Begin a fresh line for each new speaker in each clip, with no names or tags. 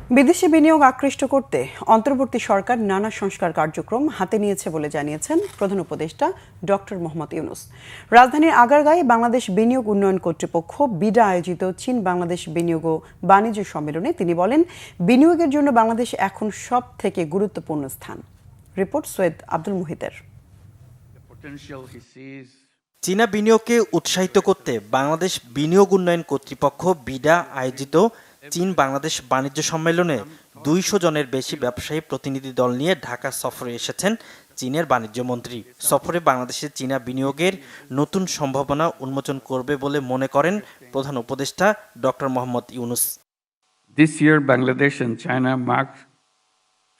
বিদেশি বিনিয়োগ আকৃষ্ট করতে অন্তর্বর্তী সরকার নানা সংস্কার কার্যক্রম হাতে নিয়েছে বলে জানিয়েছেন প্রধান উপদেষ্টা ডক্টর মোহাম্মদ ইউনূস। রাজধানীর আগারগাঁয়ে বাংলাদেশ বিনিয়োগ উন্নয়ন কর্তৃপক্ষ বিডা আয়োজিত চীন বাংলাদেশ বিনিয়োগ ও বাণিজ্য সম্মেলনে তিনি বলেন, বিনিয়োগের জন্য বাংলাদেশ এখন সব থেকে গুরুত্বপূর্ণ স্থান। রিপোর্ট সৈয়দ আব্দুল মুহিতের।
চীনা বিনিয়োগকে উৎসাহিত করতে বাংলাদেশ বিনিয়োগ উন্নয়ন কর্তৃপক্ষ বিডা আয়োজিত চীন বাংলাদেশ বাণিজ্য সম্মেলনে 200 জনের বেশি ব্যবসায়ী প্রতিনিধি দল নিয়ে ঢাকা সফরে এসেছেন চীনের বাণিজ্য মন্ত্রী। সফরে বাংলাদেশে চীনা বিনিয়োগের নতুন সম্ভাবনা উন্মোচন করবে বলে মনে করেন প্রধান উপদেষ্টা doctor Mohammad Yunus.
This year Bangladesh and China marked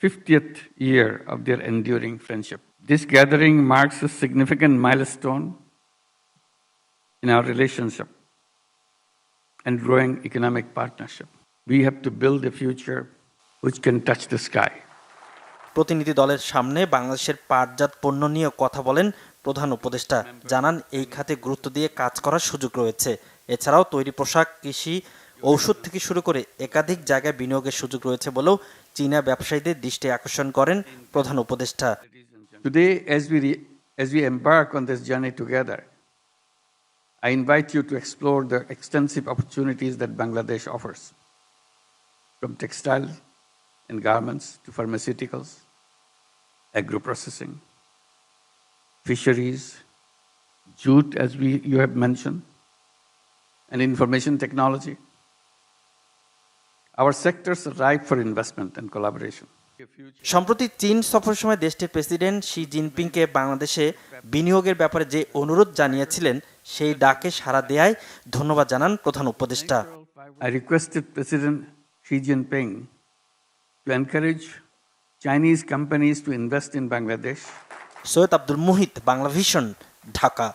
50th year of their enduring friendship. This gathering marks a significant milestone in our relationship and growing economic partnership. We have to build a future which can touch the sky.
প্রতিনিধি দলের সামনে বাংলাদেশের পাটজাত পণ্য নিয়ে কথা বলেন প্রধান উপদেষ্টা। জানান এই খাতে গুরুত্ব দিয়ে কাজ করার সুযোগ রয়েছে। এছাড়াও তৈরি পোশাক, কৃষি, ঔষধ থেকে শুরু করে একাধিক জায়গায় বিনিয়োগের সুযোগ রয়েছে বলেও চীনা ব্যবসায়ীদের দৃষ্টি আকর্ষণ করেন প্রধান উপদেষ্টা।
Today, as we embark on this journey together, I invite you to explore the extensive opportunities that Bangladesh offers, from textile and garments to pharmaceuticals, agro-processing, fisheries, jute, as you have mentioned, and information technology. Our sectors are ripe for investment and collaboration.
সম্প্রতি চীন সফরের সময় দেশটির president Xi জিনপিংকে বাংলাদেশে বিনিয়োগের ব্যাপারে যে অনুরোধ জানিয়েছিলেন সেই ডাকে সাড়া দেয়ায় ধন্যবাদ জানান প্রধান উপদেষ্টা।
I requested President Xi Jinping to encourage Chinese companies to invest in Bangladesh.
Syed Abdul Muhith, Bangla Vision, Dhaka.